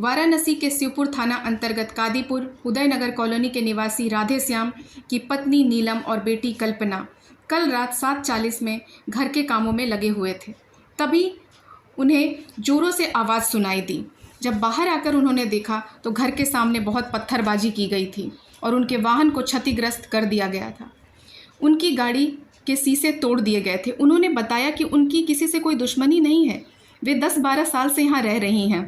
वाराणसी के शिवपुर थाना अंतर्गत कादीपुर उदयनगर कॉलोनी के निवासी राधेश्याम की पत्नी नीलम और बेटी कल्पना कल रात 7:40 में घर के कामों में लगे हुए थे। तभी उन्हें जोरों से आवाज़ सुनाई दी। जब बाहर आकर उन्होंने देखा तो घर के सामने बहुत पत्थरबाजी की गई थी और उनके वाहन को क्षतिग्रस्त कर दिया गया था। उनकी गाड़ी के शीशे तोड़ दिए गए थे। उन्होंने बताया कि उनकी किसी से कोई दुश्मनी नहीं है, वे 10-12 साल से यहाँ रह रही हैं।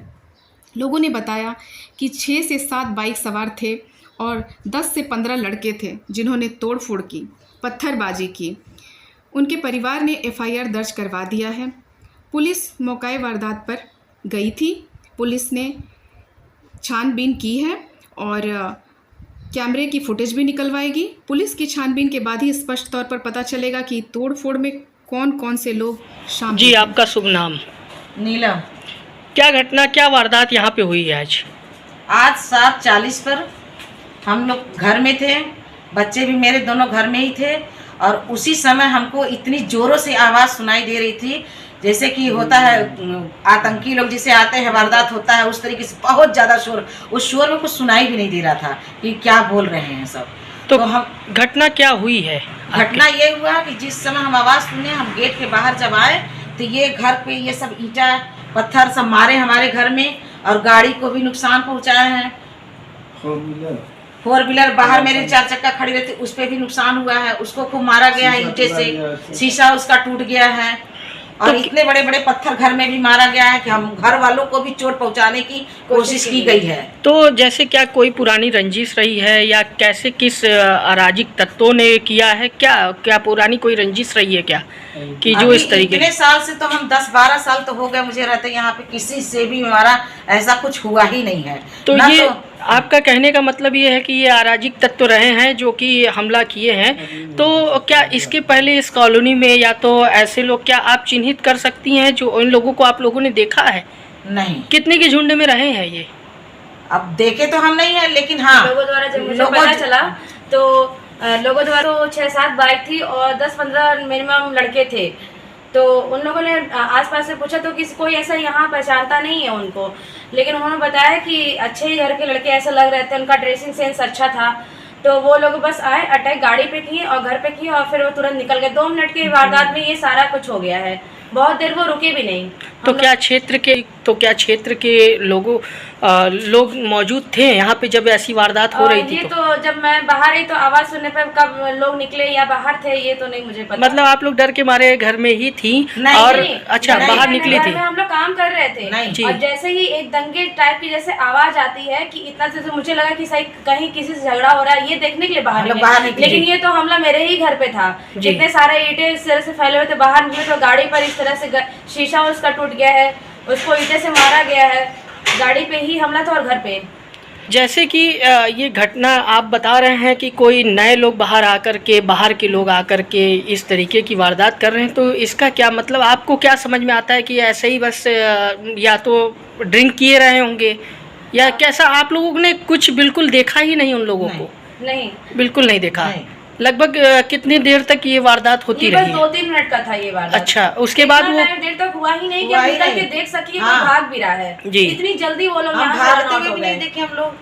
लोगों ने बताया कि 6 से 7 बाइक सवार थे और 10 से 15 लड़के थे जिन्होंने तोड़फोड़ की, पत्थरबाजी की। उनके परिवार ने FIR दर्ज करवा दिया है। पुलिस मौके वारदात पर गई थी। पुलिस ने छानबीन की है और कैमरे की फुटेज भी निकलवाएगी। पुलिस की छानबीन के बाद ही स्पष्ट तौर पर पता चलेगा कि तोड़फोड़ में कौन कौन से लोग शामिल। जी, आपका शुभ नाम? नीलम। क्या घटना, क्या वारदात यहाँ पे हुई है आज 7:40 पर हम लोग घर में थे, बच्चे भी मेरे दोनों घर में ही थे और उसी समय हमको इतनी ज़ोरों से आवाज़ सुनाई दे रही थी जैसे कि होता है आतंकी लोग जिसे आते हैं, वारदात होता है, उस तरीके से बहुत ज़्यादा शोर। उस शोर में कुछ सुनाई भी नहीं दे रहा था कि क्या बोल रहे हैं सब। तो हम घटना क्या हुई है? घटना ये हुआ कि जिस समय हम आवाज़ सुने, हम गेट के बाहर जब आए तो ये घर पे ये सब ईंटा पत्थर सब मारे हमारे घर में और गाड़ी को भी नुकसान पहुंचाए हैं। 4 व्हीलर बाहर मेरे 4 चक्का खड़ी रहती, उस पर भी नुकसान हुआ है। उसको खूब मारा गया है ईंटे से, शीशा उसका टूट गया है और इतने बड़े बड़े पत्थर घर में भी मारा गया है कि हम घर वालों को भी चोट पहुंचाने की कोशिश की गई है। तो जैसे क्या कोई पुरानी रंजिश रही है या कैसे, किस अराजक तत्वों ने किया है? क्या पुरानी कोई रंजिश रही है क्या कि जो इस तरीके? इतने साल से तो हम 10-12 साल तो हो गए मुझे रहते यहाँ पे, किसी से भी हमारा ऐसा कुछ हुआ ही नहीं है। तो ये आपका कहने का मतलब ये है कि ये अराजक तत्व रहे हैं जो कि हमला किए हैं। तो क्या इसके पहले इस कॉलोनी में या तो ऐसे लोग, क्या आप चिन्हित कर सकती हैं जो इन लोगों को आप लोगों ने देखा है? नहीं। कितने के झुंड में रहे हैं ये? अब देखे तो हम नहीं है, लेकिन हाँ लोगों द्वारा जब मुझे पता चला तो लोगों द्वारा तो 6-7 बाइक थी और 10-15 मिनिमम लड़के थे। तो उन लोगों ने आसपास से पूछा तो किसी कोई ऐसा यहाँ पहचानता नहीं है उनको, लेकिन उन्होंने बताया कि अच्छे ही घर के लड़के ऐसा लग रहे थे, उनका ड्रेसिंग सेंस अच्छा था। तो वो लोग बस आए, अटैक गाड़ी पे किए और घर पे किए और फिर वो तुरंत निकल गए। 2 मिनट की वारदात में ये सारा कुछ हो गया है, बहुत देर वो रुके भी नहीं। तो क्या क्षेत्र के लोग मौजूद थे यहाँ पे जब ऐसी वारदात हो रही थी? ये तो जब मैं बाहर आई तो आवाज़ सुनने पर कब लोग निकले या बाहर थे ये तो नहीं मुझे पता। मतलब आप लोग डर के मारे घर में ही थी? और अच्छा, बाहर निकली थी? हम लोग काम कर रहे थे और जैसे ही एक दंगे टाइप की जैसे आवाज आती है कि इतना से मुझे लगा कि सही कहीं किसी से झगड़ा हो रहा है, ये देखने के लिए बाहर निकले। लेकिन ये तो हमला मेरे ही घर पे था। इतने सारे ईंटे इस तरह से फैले हुए थे, बाहर निकले तो गाड़ी पर इस तरह से शीशा उसका टूट गया है, उसको ईंटे से मारा गया है। गाड़ी पे ही हमला था और घर पे। जैसे कि ये घटना आप बता रहे हैं कि कोई नए लोग बाहर के लोग आकर के इस तरीके की वारदात कर रहे हैं, तो इसका क्या मतलब, आपको क्या समझ में आता है कि ऐसे ही बस या तो ड्रिंक किए रहे होंगे या कैसा? आप लोगों ने कुछ बिल्कुल देखा ही नहीं उन लोगों को? नहीं, बिल्कुल नहीं देखा। नहीं। लगभग कितनी देर तक ये वारदात होती रही? बस 2-3 मिनट का था ये वारदात। अच्छा, उसके बाद वो देर तक हुआ ही नहीं कि हम निकल के देख सकिए। हाँ। भाग भी रहा है जी। इतनी जल्दी वो लोग यहाँ भागते हुए भी नहीं देखे हम लोग।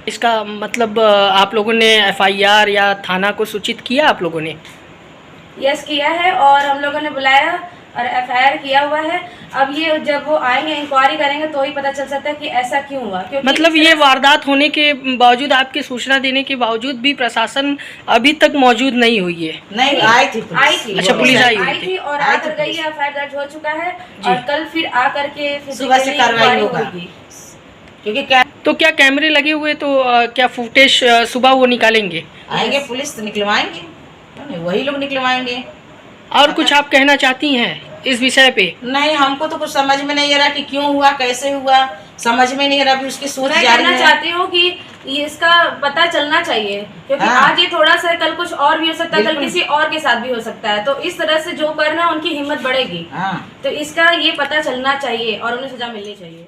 इसका मतलब आप लोगों ने FIR या थाना को सूचित किया आप लोगों ने? यस, किया है और हम लोगों ने बुलाया और FIR किया हुआ है। अब ये जब वो आएंगे इंक्वायरी करेंगे तो ही पता चल सकता है कि ऐसा क्यों हुआ। मतलब ये वारदात होने के बावजूद, आपकी सूचना देने के बावजूद भी प्रशासन अभी तक मौजूद नहीं हुई है? नहीं, आई थी। अच्छा, पुलिस आई थी और आकर गई है, FIR दर्ज हो चुका है और कल फिर आकर के सुबह से कार्रवाई होगी। क्योंकि तो क्या कैमरे लगे हुए, तो क्या फुटेज सुबह वो निकालेंगे? आएंगे पुलिस तो निकलवाएंगे, वही लोग निकलवाएंगे। और कुछ आप कहना चाहती हैं इस विषय पे? नहीं, हमको तो कुछ समझ में नहीं आ रहा कि क्यों हुआ, कैसे हुआ, समझ में नहीं आ रहा। अभी उसकी सोच जारी है। कहना चाहती हूँ कि इसका पता चलना चाहिए क्योंकि आज ये थोड़ा सा, कल कुछ और भी हो सकता है, कल किसी और के साथ भी हो सकता है। तो इस तरह से जो करना उनकी हिम्मत बढ़ेगी। तो इसका ये पता चलना चाहिए और उन्हें सजा मिलनी चाहिए।